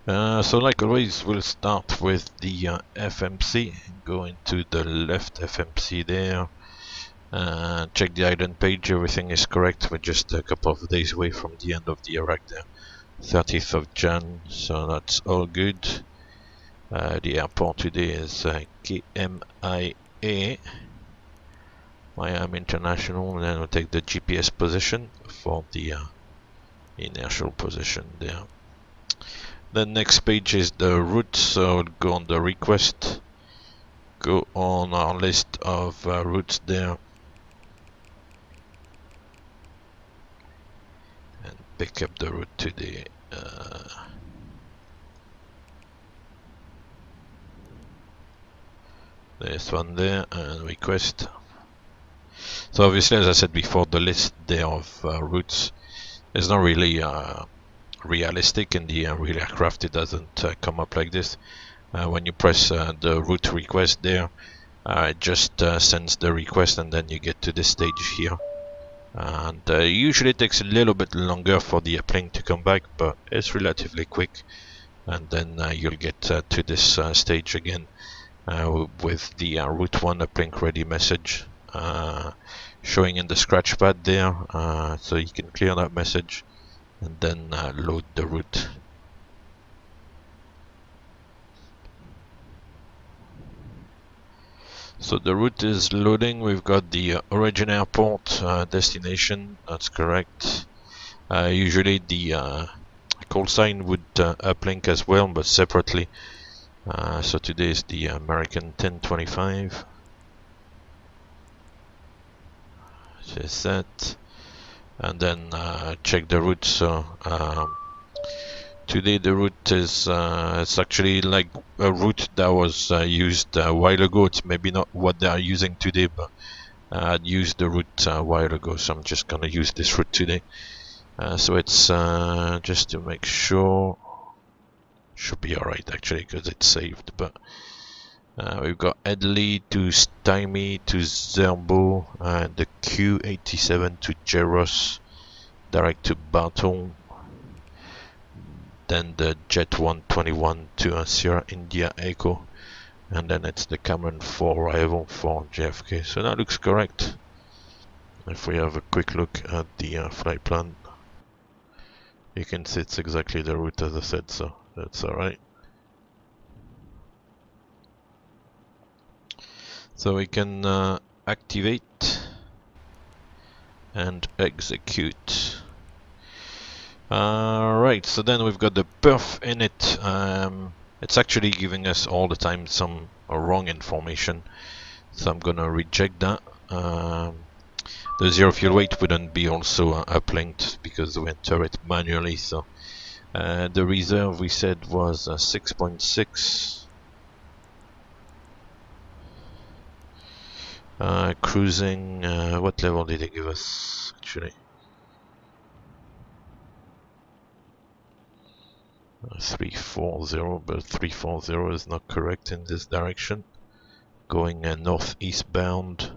So like always, we'll start with the FMC. Go into the left FMC there. Check the addon page, everything is correct. We're just a couple of days away from the end of the Iraq there. 30th of Jan, so that's all good. The airport today is KMIA, Miami International, and then we'll take the GPS position for the inertial position there. The next page is the route, so we'll go on the request, go on our list of routes there, and pick up the route today. There's one there, and request. So obviously, as I said before, the list there of routes is not really realistic. In the real aircraft, it doesn't come up like this. When you press the route request there, it just sends the request, and then you get to this stage here. And usually it takes a little bit longer for the uplink to come back, but it's relatively quick. And then you'll get to this stage again with the route 1 uplink ready message showing in the scratch pad there, so you can clear that message and then load the route. So the route is loading. We've got the origin airport, destination, that's correct. Usually the call sign would uplink as well, but separately. So today is the American 1025. Just that. And then check the route. So today the route is it's actually like a route that was used a while ago. It's maybe not what they are using today, but I'd used the route a while ago, so I'm just gonna use this route today. So it's just to make sure, should be alright actually because it's saved. But we've got Edley to Stymie to Zerbo, the Q87 to Jeros, direct to Barton, then the Jet 121 to Sierra India Echo, and then it's the Cameron 4 arrival for JFK. So that looks correct. If we have a quick look at the flight plan, you can see it's exactly the route as I said, so that's alright. So we can activate and execute. Right, so then we've got the perf in it. It's actually giving us all the time some wrong information, so I'm gonna reject that. The zero fuel weight wouldn't be also uplinked because we enter it manually. So the reserve we said was 6.6. Cruising, what level did they give us actually? 340, but 340 is not correct in this direction. Going northeast bound,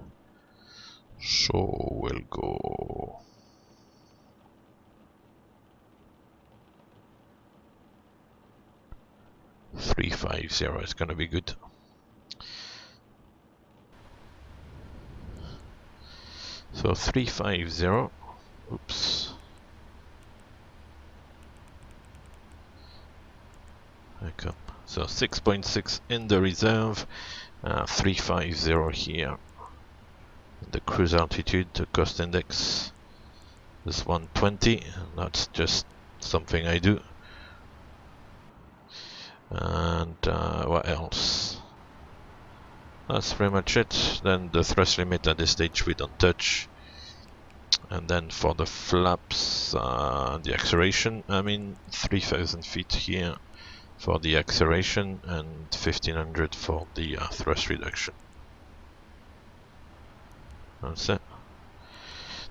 so we'll go 350. It's gonna be good. So 350. Oops. Okay. So 6.6 in the reserve, 350 here. The cruise altitude, the cost index is 120. That's just something I do. And what else? That's pretty much it. Then the thrust limit at this stage we don't touch. And then for the flaps, the acceleration, 3000 feet here for the acceleration and 1500 for the thrust reduction. That's it.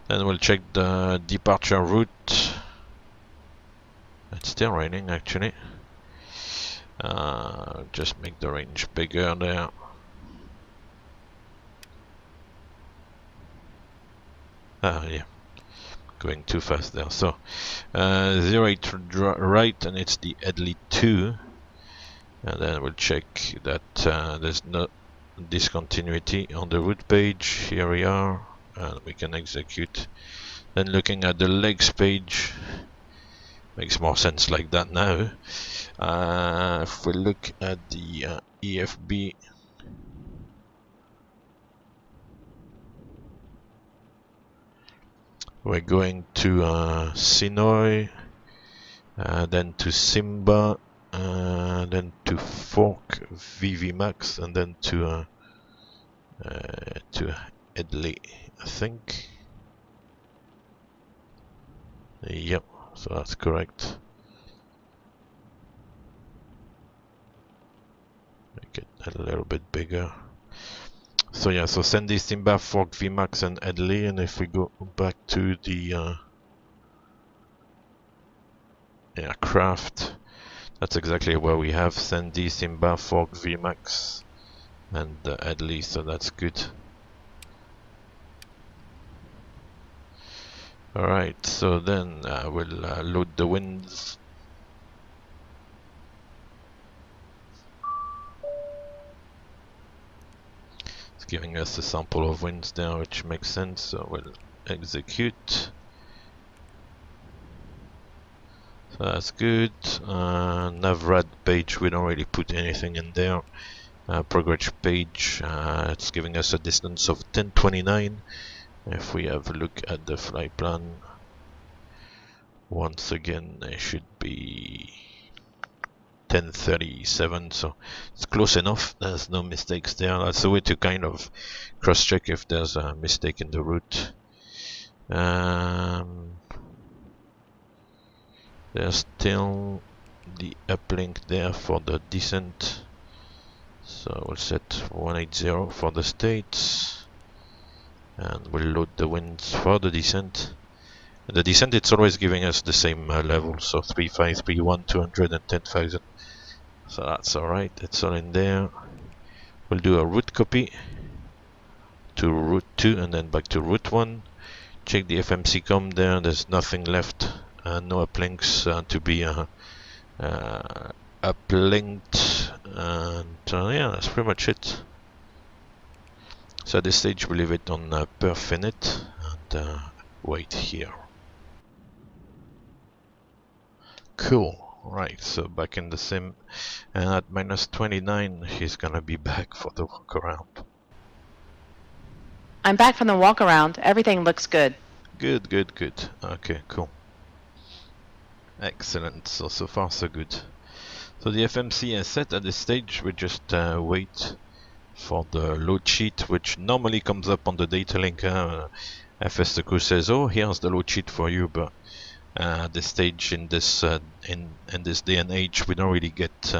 Then we'll check the departure route. It's still raining actually. Just make the range bigger there. Yeah. going too fast there. So 08 right, and it's the Edley 2, and then we'll check that there's no discontinuity on the route page. Here we are, and we can execute. Then looking at the legs page, makes more sense like that now. If we look at the EFB, we're going to Sinoi, then to Simba, then to Fork VV Max, and then to Edley, I think. Yep, so that's correct. Make it a little bit bigger. So yeah, so Sandy, Simba, Fork, VMAX, and Edley, and if we go back to the aircraft, that's exactly where we have Sandy, Simba, Fork, VMAX, and Edley, so that's good. Alright, so then we'll load the winds. It's giving us a sample of winds there, which makes sense, so we'll execute. So that's good. Navrad page, we don't really put anything in there. Progress page, it's giving us a distance of 1029. If we have a look at the flight plan, once again it should be 1037, so it's close enough. There's no mistakes there. That's a way to kind of cross check if there's a mistake in the route. There's still the uplink there for the descent, so we'll set 180 for the States, and we'll load the winds for the descent. The descent, it's always giving us the same level, so 3531, 210,000. So that's alright, it's all in there. We'll do a route copy to route 2 and then back to route 1. Check the FMC com there, there's nothing left, no uplinks to be uplinked, and yeah, that's pretty much it. So at this stage we'll leave it on perf init and wait here. Cool. Right, so back in the sim, and at minus 29 he's gonna be back for the walk around. I'm back from the walk around. Everything looks good. Good, good, good. Okay, cool. Excellent. So far so good. So the FMC is set at this stage. We just wait for the load sheet, which normally comes up on the data link. FS the crew says, "Oh, here's the load sheet for you," but at this stage in this day and age, we don't really get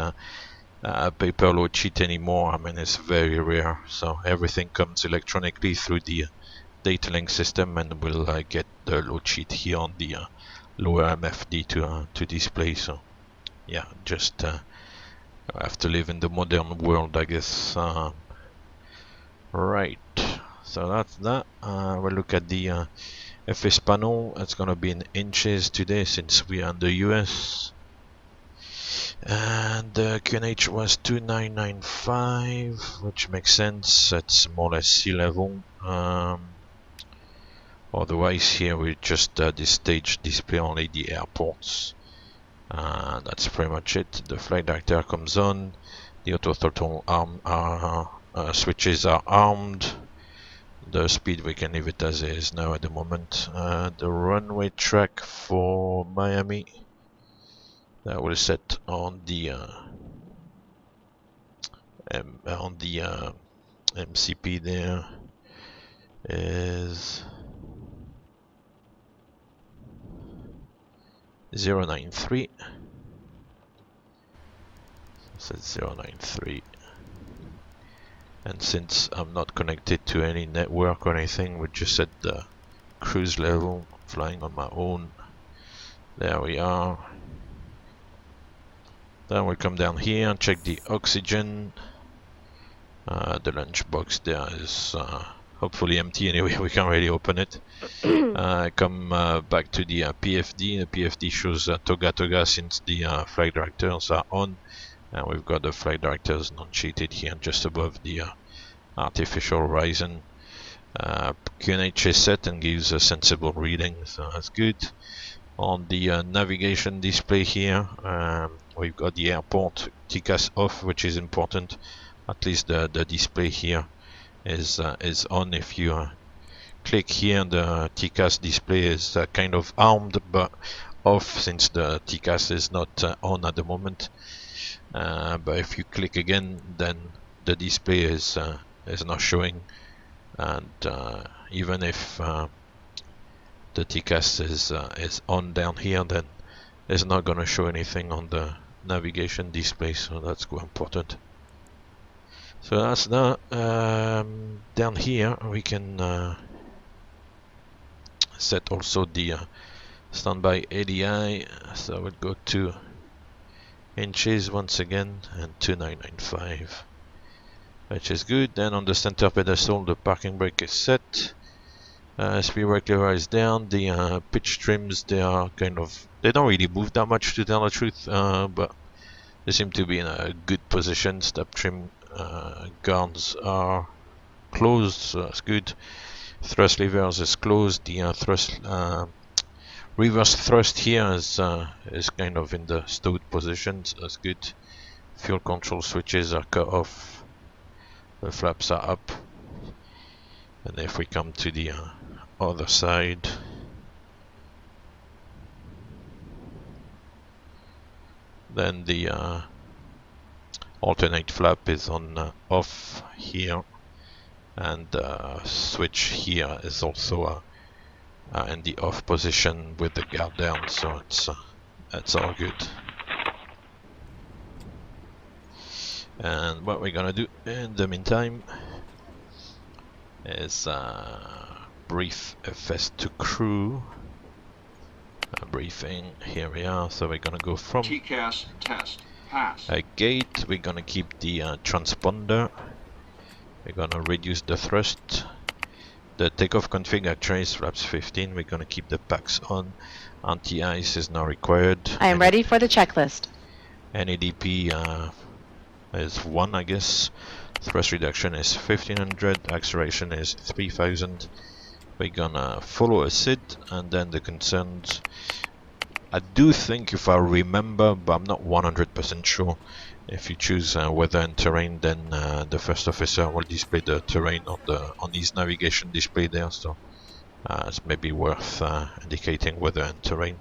a paper load sheet anymore. I mean, it's very rare. So everything comes electronically through the data link system, and we'll get the load sheet here on the lower MFD to display. So yeah, just have to live in the modern world, I guess. Right, so that's that. We'll look at the FS panel. It's gonna be in inches today since we are in the US. And the QNH was 2995, which makes sense. It's more or less sea level. Otherwise here we just this stage display only the airports. That's pretty much it. The flight director comes on. The auto throttle arm switches are armed. The speed we can leave it as is now at the moment. The runway track for Miami, that will set on the MCP there is 093. Set 093. And since I'm not connected to any network or anything, we just set the cruise level, flying on my own. There we are. Then we'll come down here and check the oxygen. The lunchbox there is hopefully empty anyway. We can't really open it. Come back to the PFD. The PFD shows toga toga since the flight directors are on, and we've got the flight directors non-cheated here just above the artificial horizon. QNH is set and gives a sensible reading, so that's good. On the navigation display here, we've got the airport TCAS off, which is important. At least the display here is on. If you click here, the TCAS display is kind of armed but off, since the TCAS is not on at the moment. But if you click again, then the display is not showing, and even if the TCAS is on down here, then it's not going to show anything on the navigation display, so that's quite important. So that's that. Down here we can set also the standby ADI, so we'll go to inches once again and 2995, which is good. Then on the center pedestal, the parking brake is set. Speed brake lever is down. The pitch trims, they don't really move that much, to tell the truth, but they seem to be in a good position. Step trim guards are closed, so that's good. Thrust levers is closed. The thrust reverse thrust here is kind of in the stowed position, so that's good. Fuel control switches are cut off. The flaps are up. And if we come to the other side, then the alternate flap is on off here, and switch here is also in the off position with the guard down, so it's all good. And what we're gonna do in the meantime is brief FS to crew. Briefing, here we are. So we're gonna go from TCAS test pass. A gate. We're gonna keep the transponder. We're gonna reduce the thrust. The takeoff config actually is flaps 15. We're gonna keep the packs on. Anti-ice is now required. I am ready for the checklist. NADP is 1, I guess. Thrust reduction is 1500. Acceleration is 3000. We're gonna follow a SID, and then the concerns. I do think, if I remember, but I'm not 100% sure, if you choose weather and terrain, then the first officer will display the terrain on his navigation display there, so it's maybe worth indicating weather and terrain.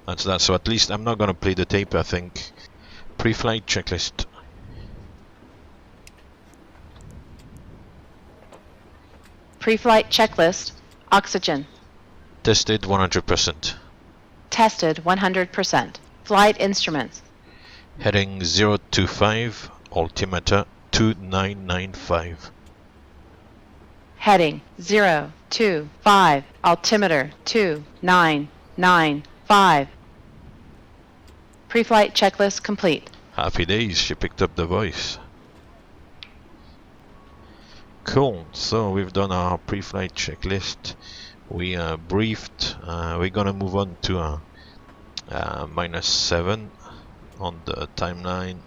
That's that. So at least I'm not gonna play the tape, I think. Pre-flight checklist. Pre-flight checklist. Oxygen. Tested 100%. Tested 100%. Flight instruments. Heading 025, altimeter 2995. Heading 025, altimeter 2995. Pre-flight checklist complete. Happy days, she picked up the voice. Cool, so we've done our pre-flight checklist. We briefed. We're gonna move on to -7 on the timeline.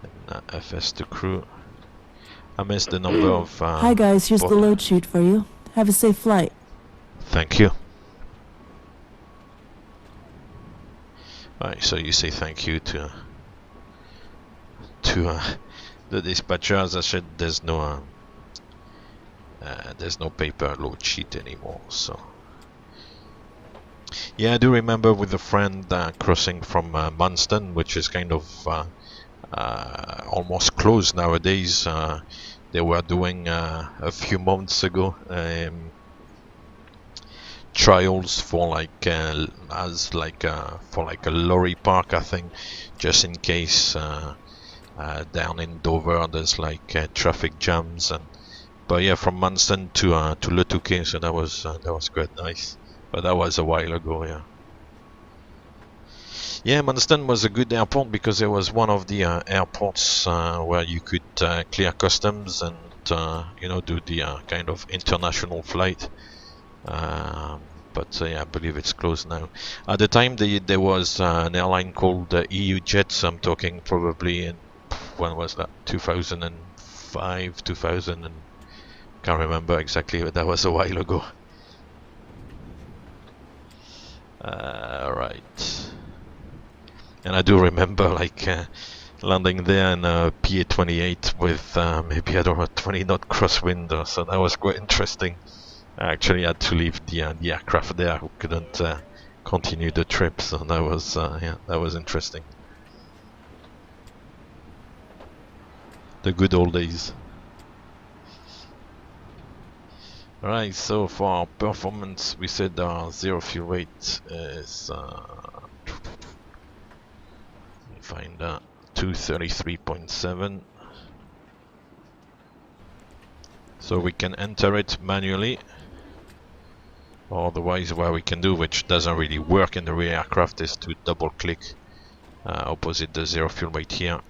And FS to crew. I missed the number of... Hi guys, here's the load sheet for you. Have a safe flight. Thank you. Right, so you say thank you to the dispatcher. As I said, there's no paper load sheet anymore. So yeah, I do remember with a friend crossing from Manston, which is kind of almost closed nowadays. They were doing a few months ago trials for for a lorry park, I think, just in case down in Dover there's traffic jams. But yeah, from Manston to Le Touquet, so that was quite nice. But that was a while ago, yeah. Yeah, Manston was a good airport because it was one of the airports where you could clear customs and do the kind of international flight. But yeah, I believe it's closed now. At the time, there was an airline called EU Jets. I'm talking probably in, when was that? 2005, 2000, and can't remember exactly, but that was a while ago. Right. And I do remember landing there in a PA-28 with maybe, I don't know, 20 knot crosswind, so that was quite interesting. I actually had to leave the aircraft there, who couldn't continue the trip, so that was yeah, that was interesting. The good old days. Alright, so for our performance, we said our zero fuel weight is find 233.7. So we can enter it manually. Otherwise, what we can do, which doesn't really work in the rear aircraft, is to double click opposite the zero fuel weight here,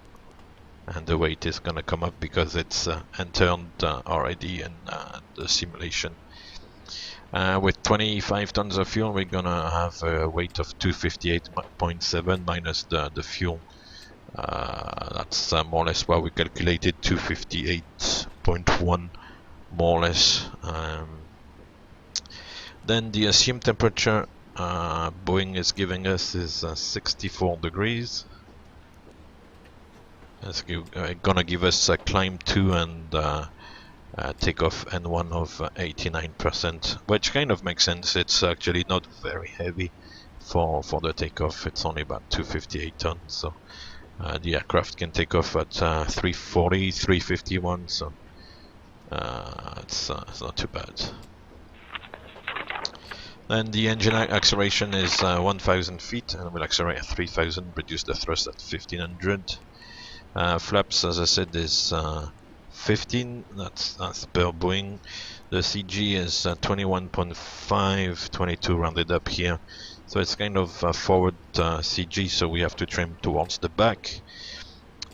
and the weight is gonna come up because it's entered already in the simulation. With 25 tons of fuel, we're gonna have a weight of 258.7 minus the fuel. That's more or less what we calculated, 258.1 more or less. Then the assumed temperature Boeing is giving us is 64 degrees. It's gonna give us a climb 2 and takeoff N1 of 89%, which kind of makes sense. It's actually not very heavy for the takeoff. It's only about 258 tons, so the aircraft can take off at 340, 351, so it's not too bad. Then the engine acceleration is 1000 feet, and will accelerate at 3000, reduce the thrust at 1500. Flaps, as I said, is 15, that's per Boeing. The CG is 21.5, 22 rounded up here. So it's kind of forward CG, so we have to trim towards the back.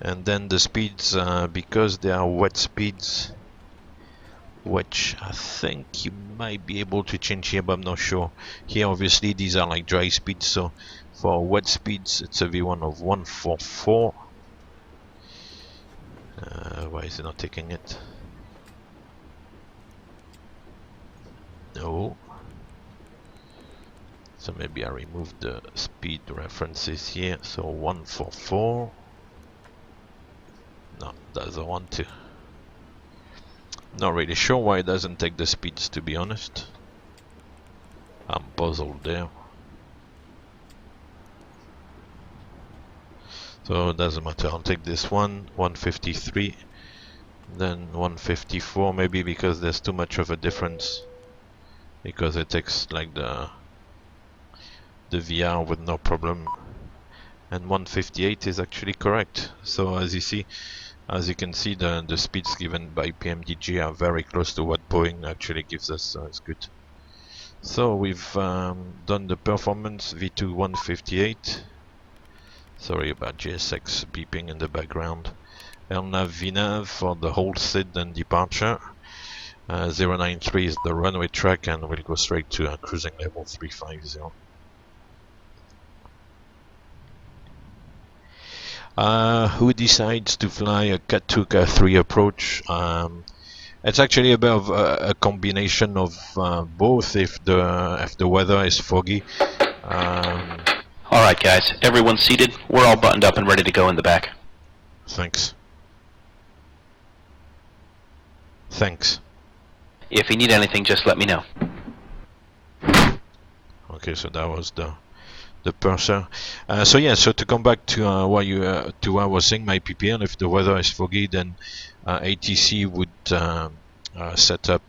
And then the speeds, because they are wet speeds, which I think you might be able to change here, but I'm not sure. Here obviously these are like dry speeds, so for wet speeds it's a V1 of 144. Why is it not taking it? No. So maybe I removed the speed references here, so 144. No, doesn't want to. Not really sure why it doesn't take the speeds, to be honest. I'm puzzled there. So it doesn't matter, I'll take this one, 153, then 154, maybe because there's too much of a difference. Because it takes like the VR with no problem. And 158 is actually correct. So as you can see, the speeds given by PMDG are very close to what Boeing actually gives us, so it's good. So we've done the performance, V2 158. Sorry about GSX beeping in the background. LNAV VNAV for the hold, SID and departure. 093 is the runway track, and we'll go straight to cruising level 350. Who decides to fly a Cat 2, Cat 3 approach? It's actually a bit of a combination of both if the weather is foggy. Alright guys, everyone's seated. We're all buttoned up and ready to go in the back. Thanks. Thanks. If you need anything, just let me know. Okay, so that was the purser. So yeah, so to come back to what I was saying, my PPL, if the weather is foggy, then ATC would set up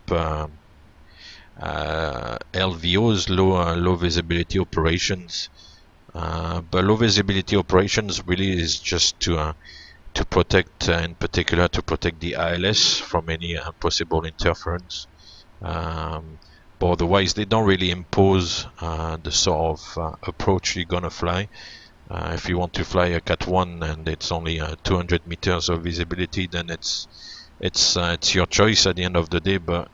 LVOs, low visibility operations. But low visibility operations really is just to protect, in particular, to protect the ILS from any possible interference. But otherwise, they don't really impose the sort of approach you're gonna fly. If you want to fly a Cat 1 and it's only 200 meters of visibility, then it's it's your choice at the end of the day, but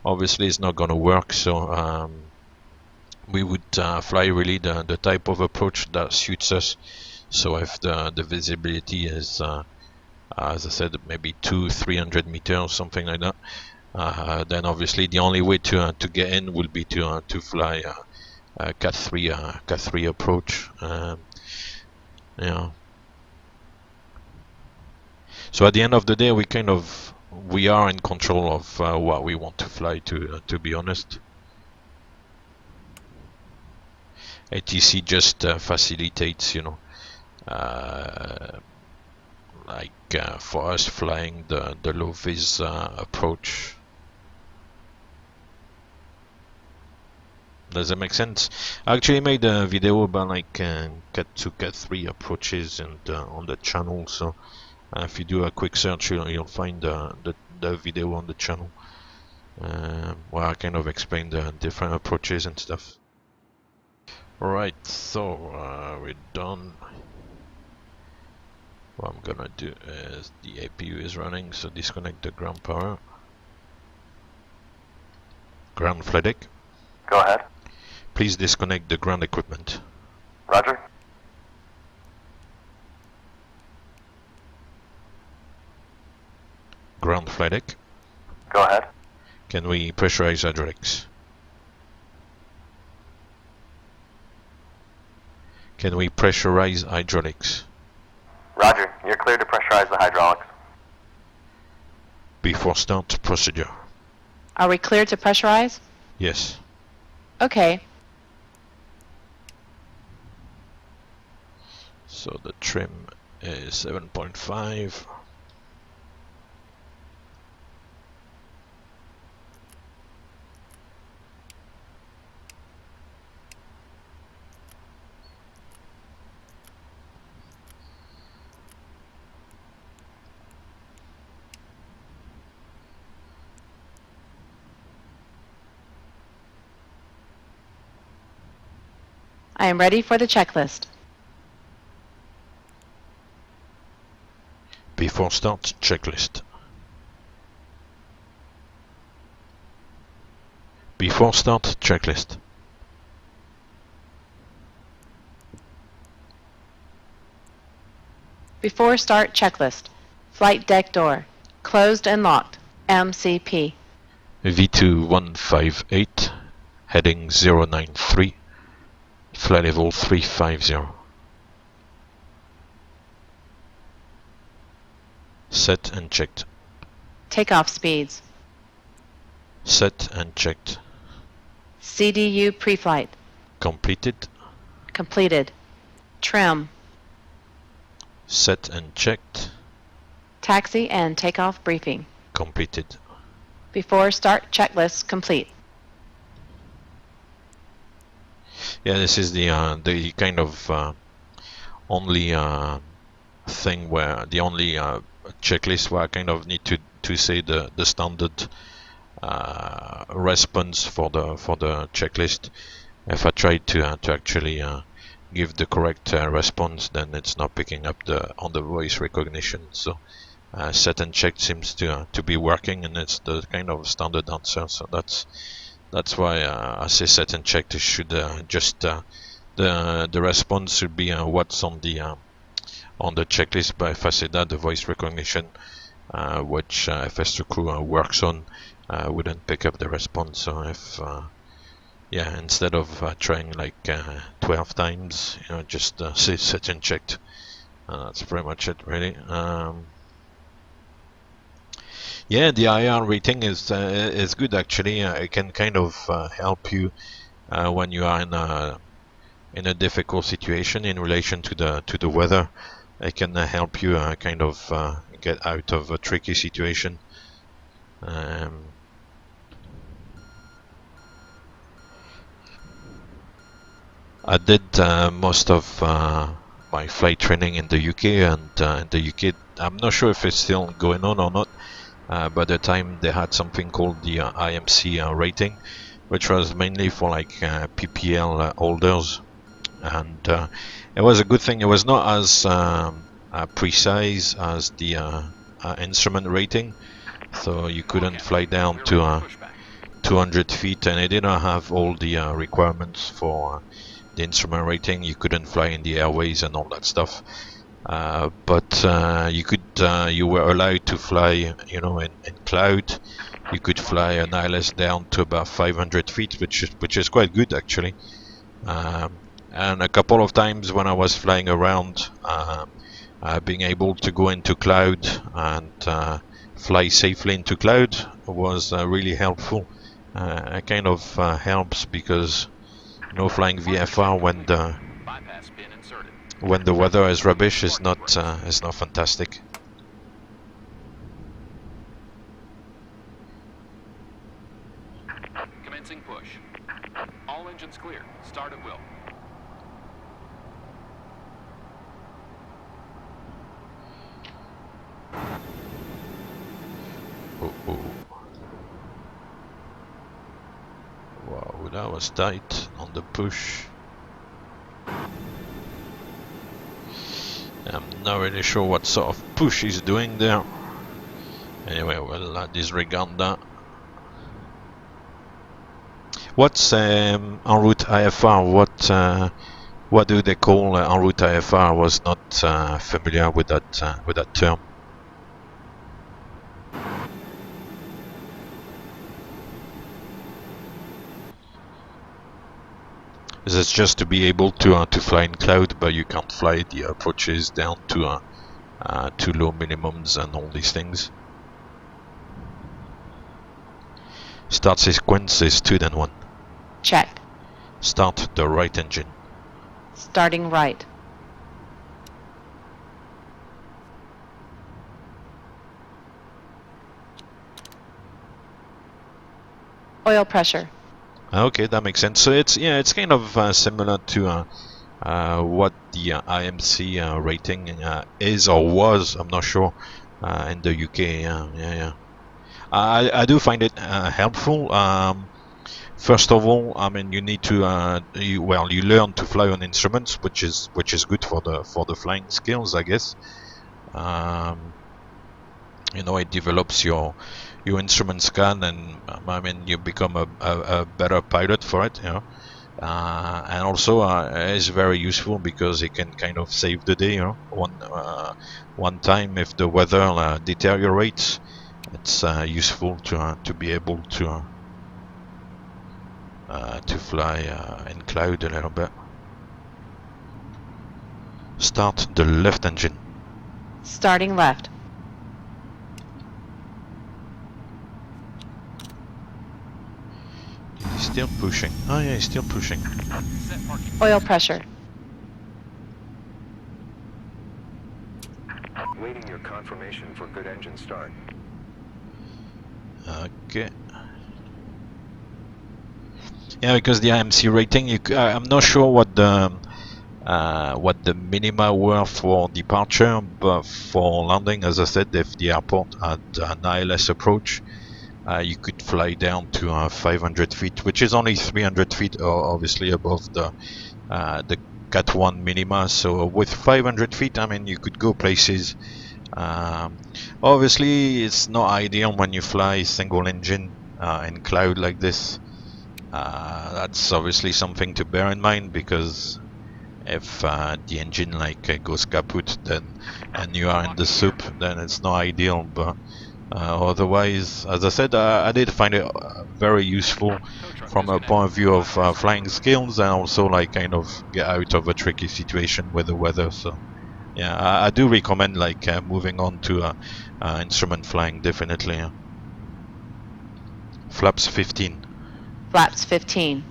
obviously it's not going to work. So we would fly really the type of approach that suits us. So if the visibility is as I said, maybe 200-300 meters, something like that, then obviously the only way to get in will be to fly Cat 3 approach. Yeah. So at the end of the day, we are in control of what we want to fly. To be honest, ATC just facilitates, for us flying the low vis approach. Does that make sense? I actually made a video about Cat 2, Cat 3 approaches and on the channel. So if you do a quick search, you'll find the video on the channel where I kind of explain the different approaches and stuff. Alright, so we're done. What I'm gonna do is the APU is running, so disconnect the ground power. Ground flight deck. Go ahead. Please disconnect the ground equipment. Roger. Ground flight deck. Go ahead. Can we pressurize hydraulics? Can we pressurize hydraulics? Roger. You're cleared to pressurize the hydraulics. Before start procedure. Are we cleared to pressurize? Yes. Okay. So the trim is 7.5. I am ready for the checklist. Before start checklist. Before start checklist. Before start checklist. Flight deck door. Closed and locked. MCP. V2158. Heading 093. Flight level 350. Set and checked. Takeoff speeds. Set and checked. CDU preflight. Completed. Completed. Trim. Set and checked. Taxi and takeoff briefing. Completed. Before start checklist complete. Yeah, this is the kind of only thing where the only checklist where I kind of need to say the standard response for the checklist. If I try to actually give the correct response, then it's not picking up on the voice recognition. So set and check seems to be working, and it's the kind of standard answer. So that's why I say set and check. It should just the response should be what's on the checklist. But if I say that, the voice recognition, which FS2 crew works on, wouldn't pick up the response. So if instead of trying like 12 times, just say set and checked. That's pretty much it, really. Yeah, the IR rating is good actually. It can kind of help you when you are in a difficult situation in relation to the weather. It can help you kind of get out of a tricky situation. I did most of my flight training in the UK, and in the UK, I'm not sure if it's still going on or not. By the time they had something called the IMC rating, which was mainly for like PPL holders, and it was a good thing. It was not as precise as the instrument rating, so you couldn't fly down to 200 feet, and it didn't have all the requirements for the instrument rating. You couldn't fly in the airways and all that stuff. But you were allowed to fly, you know, in cloud. You could fly an ILS down to about 500 feet, which is quite good actually. And a couple of times when I was flying around, being able to go into cloud and fly safely into cloud was really helpful. It kind of helps because, you know, flying VFR when the weather is rubbish is not fantastic. Commencing push. All engines clear. Start at will. Oh. Wow, that was tight on the push. I'm not really sure what sort of push he's doing there. Anyway, we'll disregard that. What's en route IFR? What do they call en route IFR? I was not familiar with that term. Is it just to be able to fly in cloud, but you can't fly the approaches down to low minimums and all these things? Start sequence is 2 then 1. Check. Start the right engine. Starting right. Oil pressure. Okay, that makes sense. So it's kind of similar to what the IMC rating is or was. I'm not sure in the UK. Yeah. I do find it helpful. First of all, I mean, you need to you learn to fly on instruments, which is good for the flying skills, I guess. You know, it develops your instrument scan, and I mean, you become a better pilot for it, you know. And also it's very useful because it can kind of save the day, you know. One time if the weather deteriorates, it's useful to be able to fly in cloud a little bit. Start the left engine. Starting left. He's still pushing. Oh yeah, he's still pushing. Oil pressure. Waiting your confirmation for good engine start. Okay. Yeah, because the IMC rating, I'm not sure what the minima were for departure, but for landing, as I said, if the airport had an ILS approach, you could fly down to 500 feet, which is only 300 feet, obviously above the Cat 1 minima. So with 500 feet, I mean, you could go places. Obviously, it's not ideal when you fly single engine in cloud like this. That's obviously something to bear in mind, because if the engine goes kaput, then and you are in the soup, then it's not ideal. But otherwise, as I said, I did find it very useful from a point of view of flying skills, and also kind of get out of a tricky situation with the weather. So yeah, I do recommend moving on to instrument flying, definitely. Yeah. Flaps 15. Flaps 15.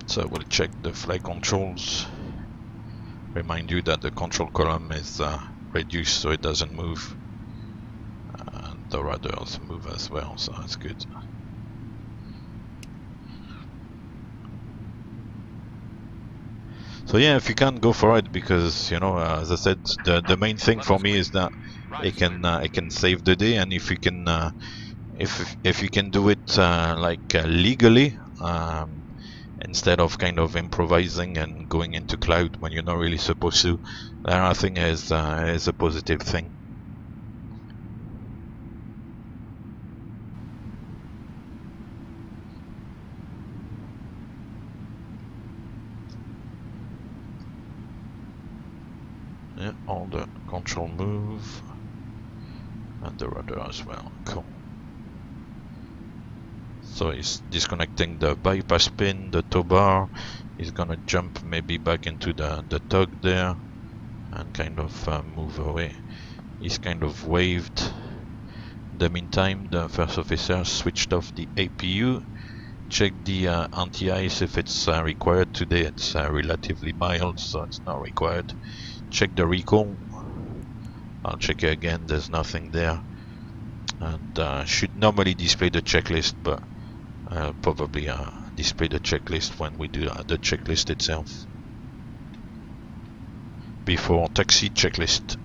So we'll check the flight controls. Remind you that the control column is reduced so it doesn't move. And the radars move as well, so that's good. So yeah, if you can, go for it, because as I said, the main thing for me is that it can save the day, and if you can if you can do it legally, instead of kind of improvising and going into cloud when you're not really supposed to. That I think is a positive thing. Yeah, all the control move and the rudder as well. Cool. So he's disconnecting the bypass pin, the tow bar. He's gonna jump maybe back into the tug there and kind of move away. He's kind of waved. In the meantime, the first officer switched off the APU. Check the anti-ice if it's required. Today it's relatively mild, so it's not required. Check the recall. I'll check it again, there's nothing there. And should normally display the checklist, but probably display the checklist when we do the checklist itself. Before taxi checklist.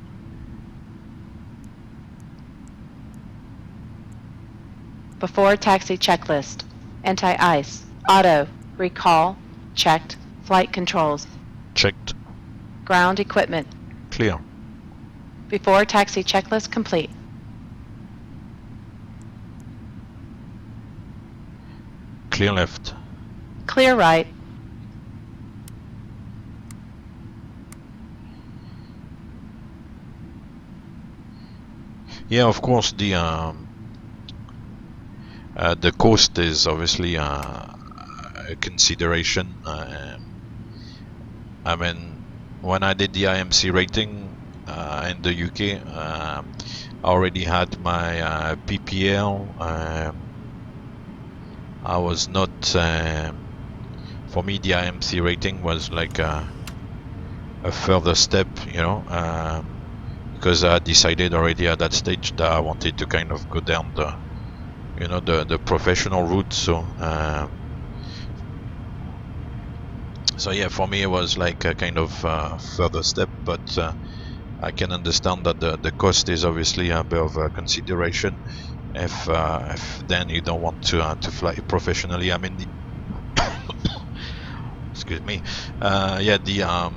Before taxi checklist. Anti-ice. Auto. Recall. Checked. Flight controls. Checked. Ground equipment. Clear. Before taxi checklist complete. Clear left. Clear right. Yeah, of course the cost is obviously a consideration. I mean, when I did the IMC rating in the UK, I already had my PPL. I was not, for me the IMC rating was like a further step, you know, because I decided already at that stage that I wanted to kind of go down the, you know, the professional route. So so yeah, for me it was like a kind of further step, but I can understand that the cost is obviously a bit of a consideration if then you don't want to fly professionally. I mean, excuse me. Yeah, the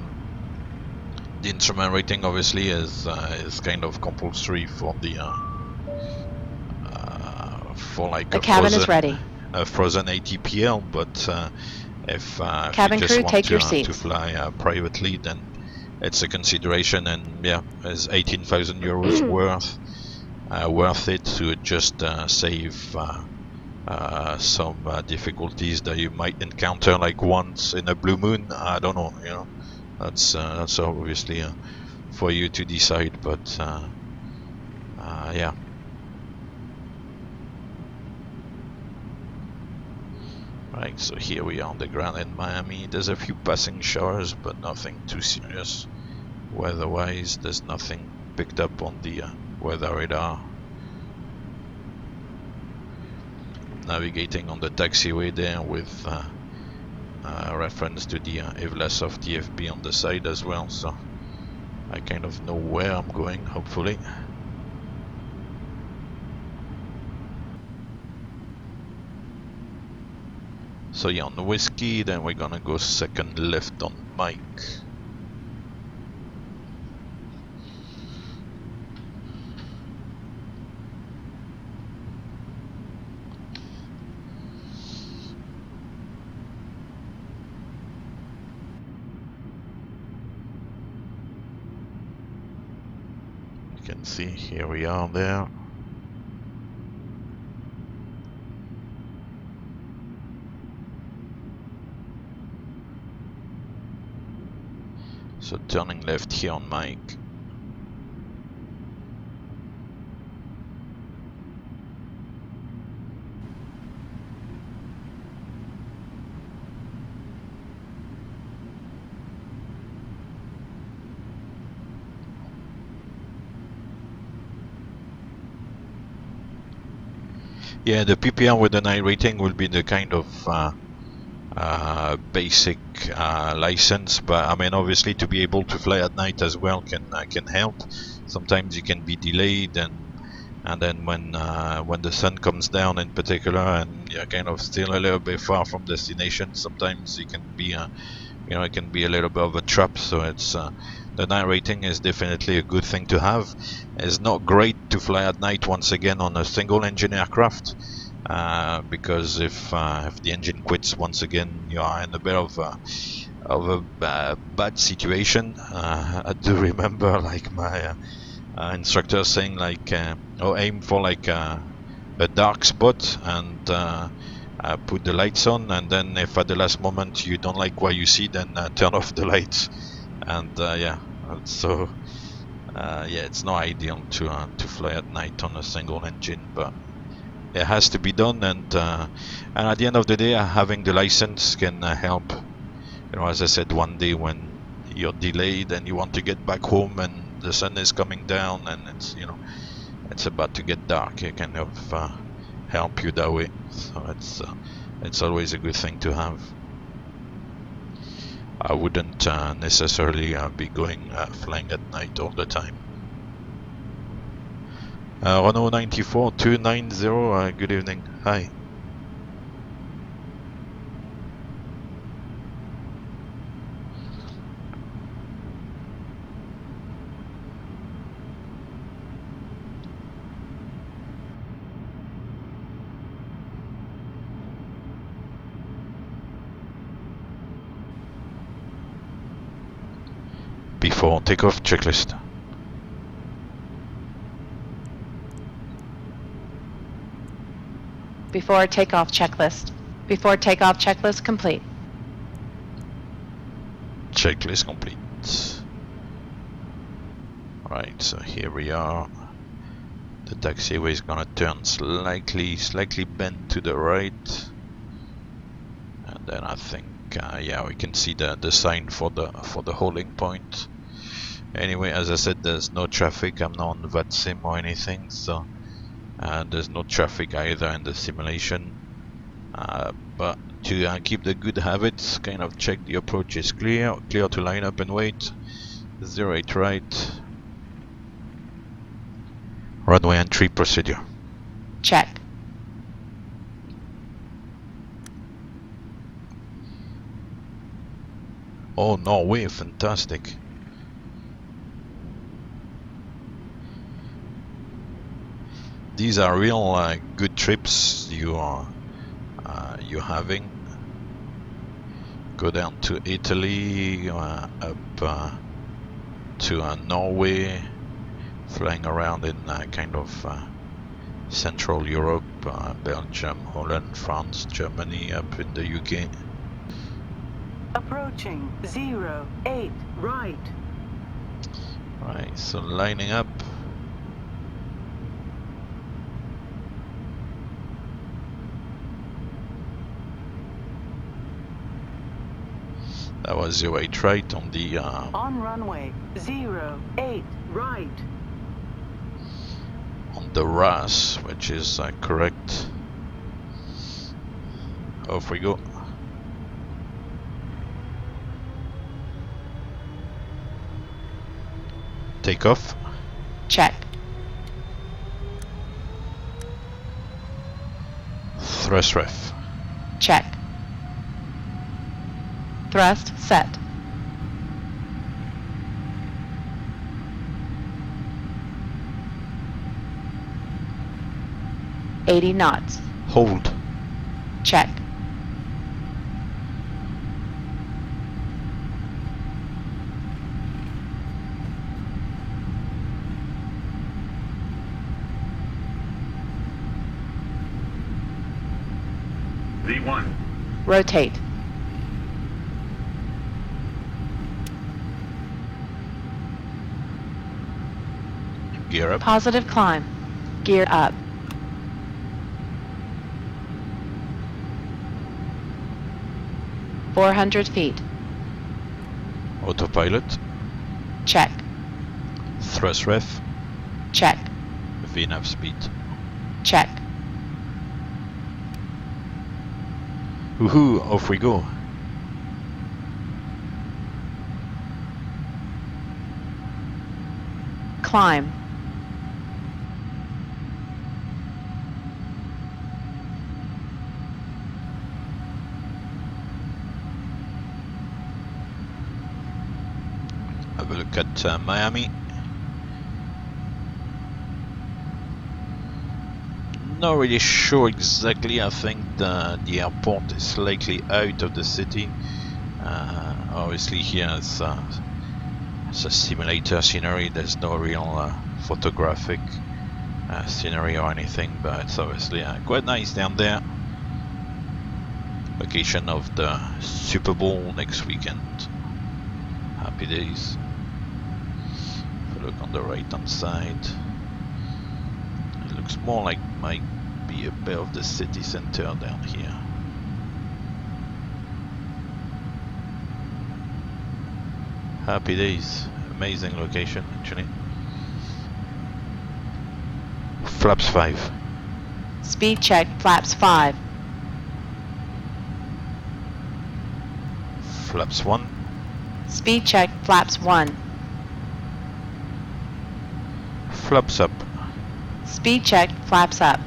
instrument rating obviously is kind of compulsory for the for like The a cabin frozen, is ready. a frozen ATPL, but if Cabin you just crew, want take your to seats. fly privately, then it's a consideration, and yeah, it's 18,000 euros worth it to just save some difficulties that you might encounter like once in a blue moon. I don't know, you know, that's obviously for you to decide, but yeah. Right, so here we are on the ground in Miami. There's a few passing showers, but nothing too serious. Weather-wise, there's nothing picked up on the weather radar. Navigating on the taxiway there with reference to the Aivlasoft EFB on the side as well, so I kind of know where I'm going, hopefully. So yeah, on the whiskey, then we're gonna go second left on Mike. You can see here we are there. So turning left here on Mike. Yeah, the PPL with the night rating will be the kind of basic license, but I mean, obviously to be able to fly at night as well can help. Sometimes you can be delayed, and then when the sun comes down in particular, and you're kind of still a little bit far from destination, sometimes it can be it can be a little bit of a trap. So it's the night rating is definitely a good thing to have. It's not great to fly at night once again on a single engine aircraft, because if the engine quits once again, you are in a bit of a bad situation. I do remember like my instructor saying like, aim for like a dark spot and put the lights on, and then if at the last moment you don't like what you see, then turn off the lights. And so it's not ideal to fly at night on a single engine, but it has to be done. And at the end of the day, having the license can help. As I said, one day when you're delayed and you want to get back home and the sun is coming down and it's about to get dark, it can help you that way. So it's always a good thing to have. I wouldn't necessarily be going flying at night all the time. Renault 94290, good evening. Hi. Before takeoff checklist. Before takeoff checklist. Before takeoff checklist complete. Checklist complete. Right, so here we are. The taxiway is gonna turn slightly bend to the right, and then I think we can see the sign for the holding point. Anyway, as I said, there's no traffic. I'm not on VATSIM or anything, so there's no traffic either in the simulation. But to keep the good habits, kind of check the approach is clear to line up and wait. 08 right. Runway entry procedure. Check. Oh, Norway, fantastic. These are real good trips you're having. Go down to Italy, up to Norway, flying around in kind of Central Europe, Belgium, Holland, France, Germany, up in the UK. Approaching 08 right. Right, so lining up. That was 08 right on the on runway 08 right. On the RAS, which is correct. Off we go. Takeoff. Check. Thrust ref. Check. Thrust set. $80 knots. Hold. Check. V1. Rotate. Gear up. Positive climb. Gear up. $400 feet. Autopilot. Check. Thrust ref. Check. VNAV speed. Check. Woohoo, off we go. Climb. Have a look at Miami. Not really sure exactly. I think the airport is slightly out of the city. Obviously here it's a simulator scenery. There's no real photographic scenery or anything, but it's obviously quite nice down there. Location of the Super Bowl next weekend. Happy days. If you look on the right hand side, it looks more like might be a bit of the city center down here. Happy days. Amazing location actually. Flaps 5. Speed check, flaps 5. Flaps 1. Speed check, flaps 1. Flaps up. Speed check, flaps up.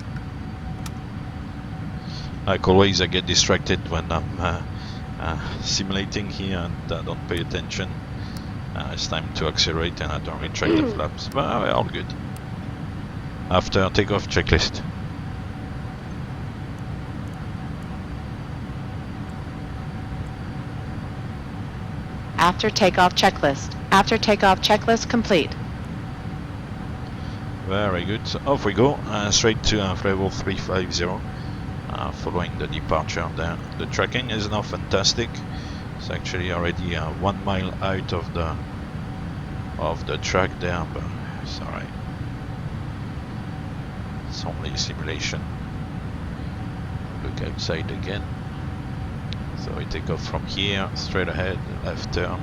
Like always, I get distracted when I'm simulating here and I don't pay attention. It's time to accelerate and I don't retract the flaps, but all good. After takeoff checklist. After takeoff checklist. After takeoff checklist complete. Very good. So off we go, straight to level 350, following the departure there. The tracking is now fantastic. It's actually already 1 mile out of the track there, but it's alright. It's only a simulation. Look outside again. So we take off from here, straight ahead, left turn.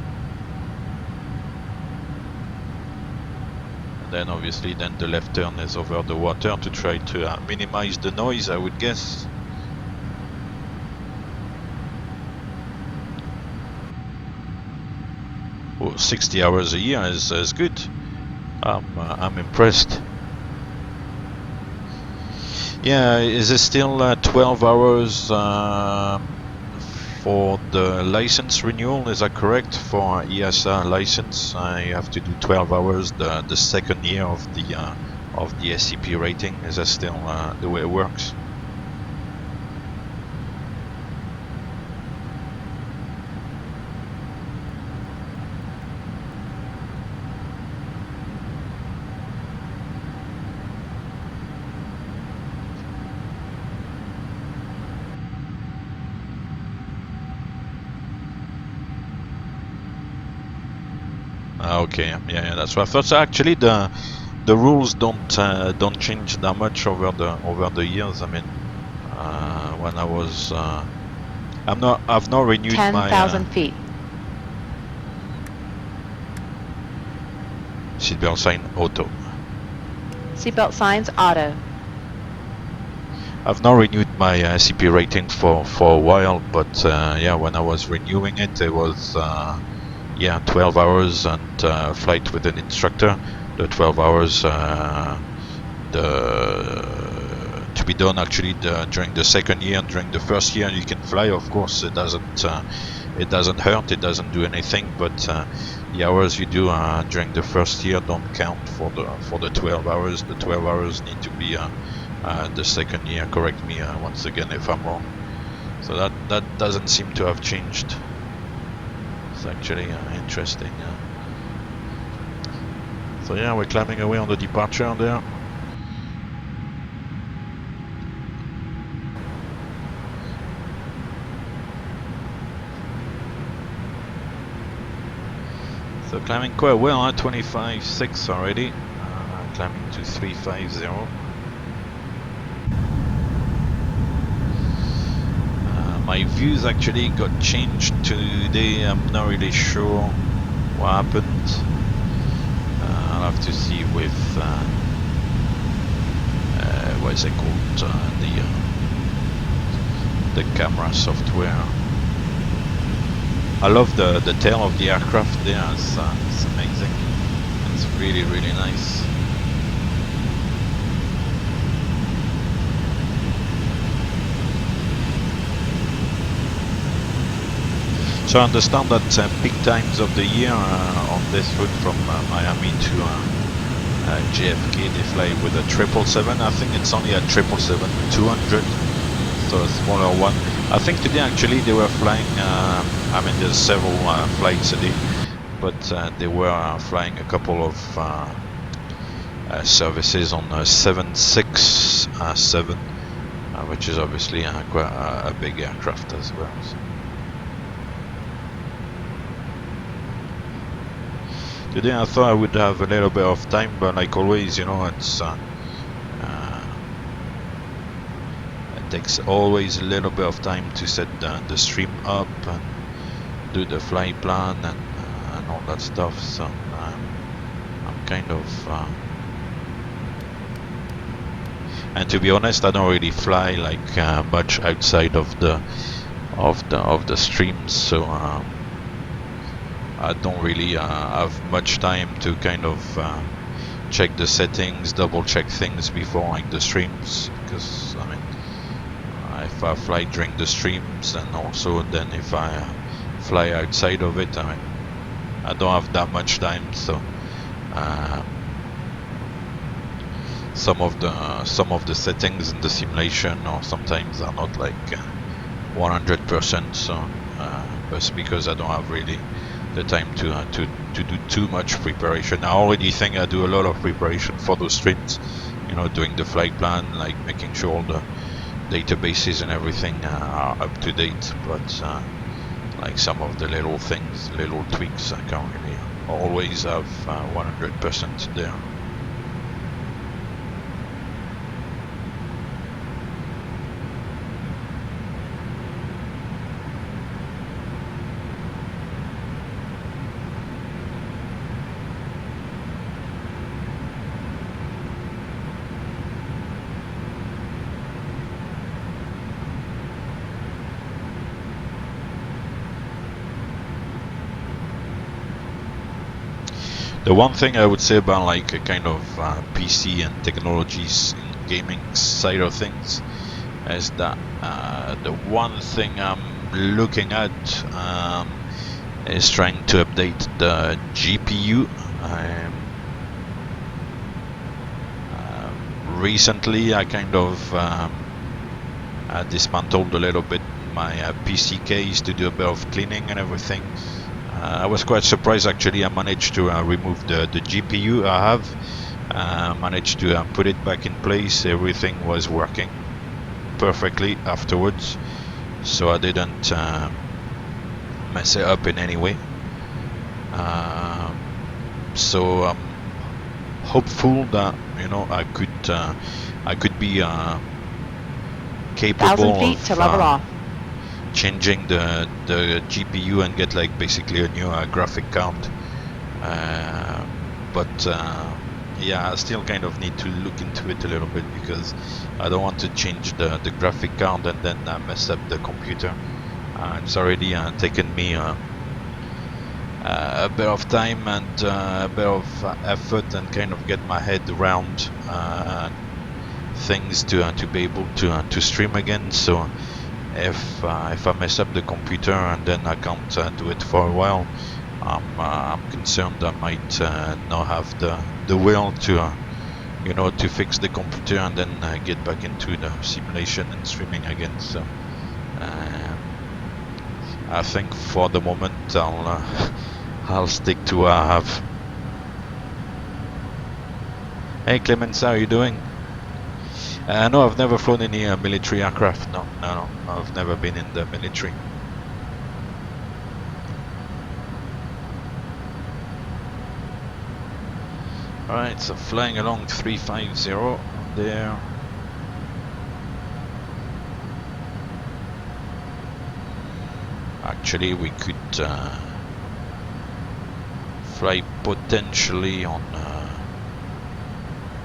And then obviously then the left turn is over the water to try to minimize the noise, I would guess. Oh, 60 hours a year is good. I'm impressed. Yeah, is it still 12 hours for the license renewal? Is that correct? For ESA license, you have to do 12 hours the second year of the SCP rating. Is that still the way it works? Okay, yeah, that's what I thought. So actually, the rules don't change that much over the years. I mean, when I was, I've not renewed 10,000 feet. Seatbelt sign auto. Seatbelt signs auto. I've not renewed my SCP rating for a while, but yeah, when I was renewing it, it was. Yeah, 12 hours and flight with an instructor. The 12 hours to be done actually during the second year. During the first year you can fly, of course. It doesn't hurt, it doesn't do anything, but the hours you do during the first year don't count for the 12 hours. The 12 hours need to be the second year. Correct me once again if I'm wrong. So that doesn't seem to have changed. Actually interesting. So yeah, we're climbing away on the departure there. So climbing quite well, 25.6 already. Climbing to 350. My views actually got changed today. I'm not really sure what happened. I'll have to see with what is it called, the camera software. I love the tail of the aircraft there. It's amazing. It's really nice. So I understand that peak times of the year on this route from Miami to JFK, they fly with a 777. I think it's only a 777-200, so a smaller one. I think today actually they were flying, I mean there's several flights a day, but they were flying a couple of services on 767, which is obviously quite a big aircraft as well. So. Today I thought I would have a little bit of time, but like always, you know, it takes always a little bit of time to set the stream up and do the flight plan and all that stuff. So I'm kind of, and to be honest, I don't really fly like much outside of the streams, so. I don't really have much time to kind of check the settings, double check things before like the streams, because I mean if I fly during the streams and also then if I fly outside of it, I mean I don't have that much time, so some of the settings in the simulation or sometimes are not like 100%, so but because I don't have really the time to do too much preparation. I already think I do a lot of preparation for those streams, you know, doing the flight plan, like making sure all the databases and everything are up to date, but like some of the little things, little tweaks, I can't really always have 100% there. The one thing I would say about like a kind of PC and technologies in gaming side of things is that the one thing I'm looking at is trying to update the GPU. Recently I kind of dismantled a little bit my PC case to do a bit of cleaning and everything. I was quite surprised actually. I managed to remove the GPU I have, managed to put it back in place. Everything was working perfectly afterwards, so I didn't mess it up in any way. So I'm hopeful that, you know, I could be capable 1,000 feet to level off. changing the GPU and get like basically a new graphic card, but yeah, I still kind of need to look into it a little bit, because I don't want to change the graphic card and then mess up the computer. It's already taken me a bit of time and a bit of effort and kind of get my head around things to be able to stream again. So if I mess up the computer and then I can't do it for a while, I'm concerned I might not have the will to you know, to fix the computer and then get back into the simulation and streaming again. So I think for the moment I'll stick to what I have. Hey Clemens, how are you doing? No, I've never flown any military aircraft. No, I've never been in the military. Alright, so flying along 350 there. Actually, we could fly potentially on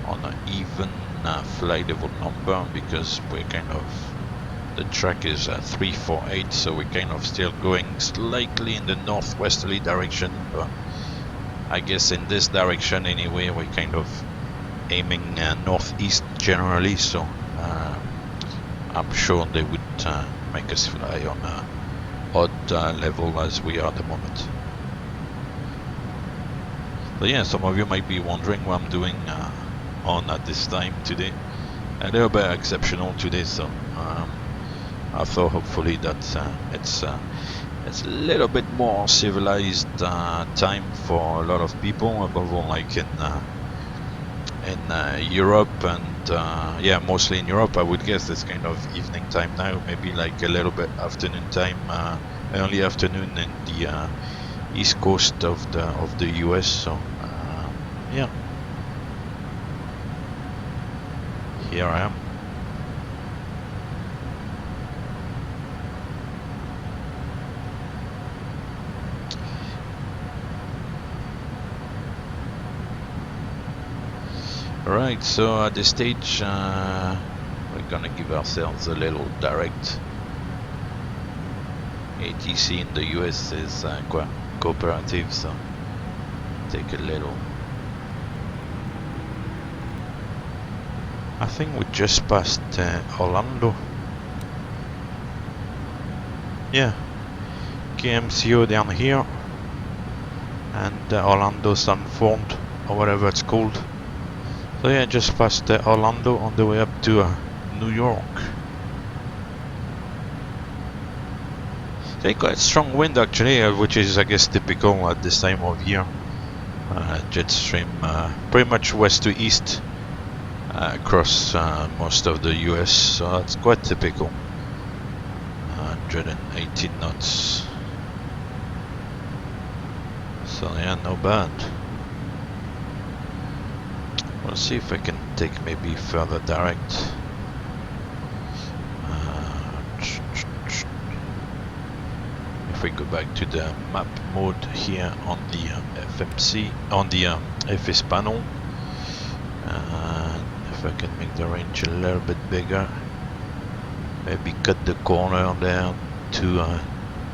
an even flight level number, because we're kind of, the track is 348, so we're kind of still going slightly in the northwesterly direction, but I guess in this direction anyway we're kind of aiming northeast generally, so I'm sure they would make us fly on odd level as we are at the moment. So yeah, some of you might be wondering what I'm doing on at this time today. A little bit exceptional today, so I thought hopefully that it's a little bit more civilized time for a lot of people, above all like in Europe and yeah, mostly in Europe. I would guess it's kind of evening time now, maybe like a little bit afternoon time, early afternoon in the east coast of the US. So yeah, here I am. Alright, so at this stage we're gonna give ourselves a little direct. ATC in the US is quite cooperative, so take a little. I think we just passed Orlando. Yeah, KMCO down here, and Orlando Sanford, or whatever it's called. So yeah, just past Orlando on the way up to New York. They got strong wind actually, which is I guess typical at this time of year. Jet stream pretty much west to east across most of the US, so that's quite typical. 118 knots. So yeah, no bad. We'll see if I can take maybe further direct. If we go back to the map mode here on the FMC, on the FS panel, if I can make the range a little bit bigger, maybe cut the corner there to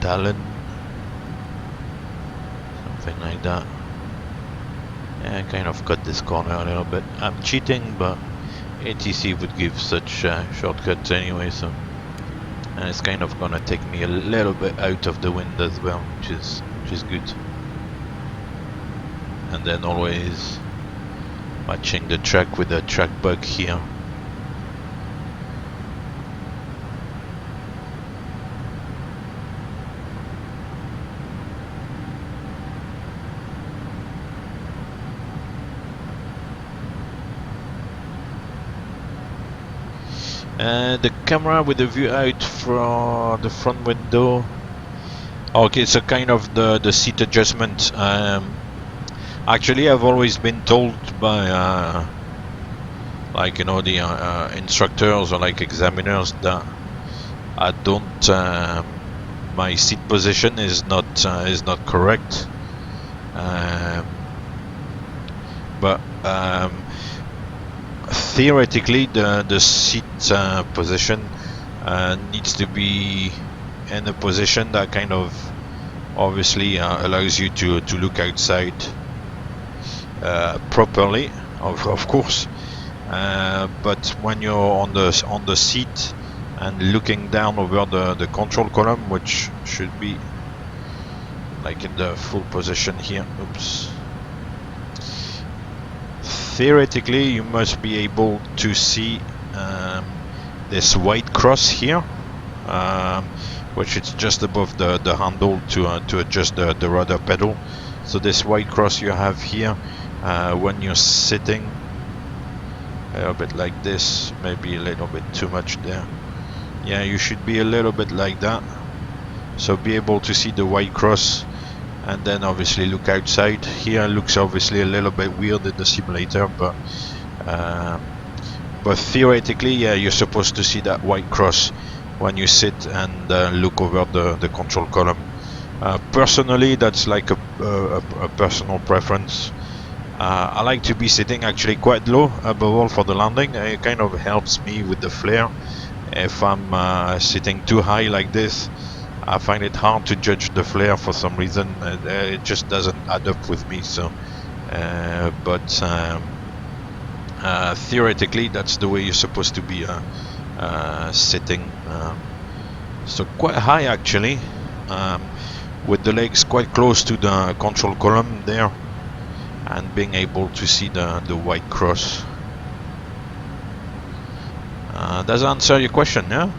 Talon, something like that. Yeah, I kind of cut this corner a little bit. I'm cheating, but ATC would give such shortcuts anyway, so, and it's kind of gonna take me a little bit out of the wind as well, which is good. And then always matching the track with the track bug here. The camera with the view out from the front window. Okay, so kind of the seat adjustment. Actually, I've always been told by like, you know, the instructors or like examiners that I don't my seat position is not correct. But theoretically the seat position needs to be in a position that kind of obviously allows you to look outside properly, of course, but when you're on the seat and looking down over the control column, which should be like in the full position here, oops, theoretically you must be able to see this white cross here, which is just above the handle to adjust the rudder pedal. So this white cross you have here when you're sitting, a little bit like this, maybe a little bit too much there. Yeah, you should be a little bit like that, so be able to see the white cross, and then obviously look outside. Here looks obviously a little bit weird in the simulator, but theoretically, yeah, you're supposed to see that white cross when you sit and look over the control column. Personally, that's like a personal preference. I like to be sitting actually quite low, above all for the landing. It kind of helps me with the flare. If I'm sitting too high like this, I find it hard to judge the flare for some reason. It just doesn't add up with me. So, theoretically, that's the way you're supposed to be sitting. So quite high actually. with the legs quite close to the control column there, and being able to see the white cross. Does that answer your question? Yeah.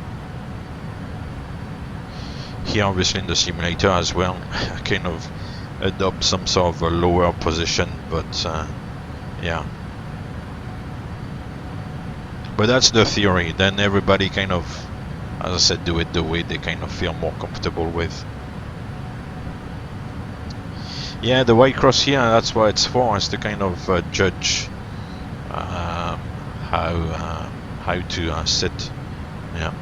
Here, obviously, in the simulator as well, I kind of adopt some sort of a lower position, but yeah. But that's the theory. Then everybody kind of, as I said, do it the way they kind of feel more comfortable with. Yeah, the white cross here, that's what it's for, is to kind of judge how to sit. Yeah.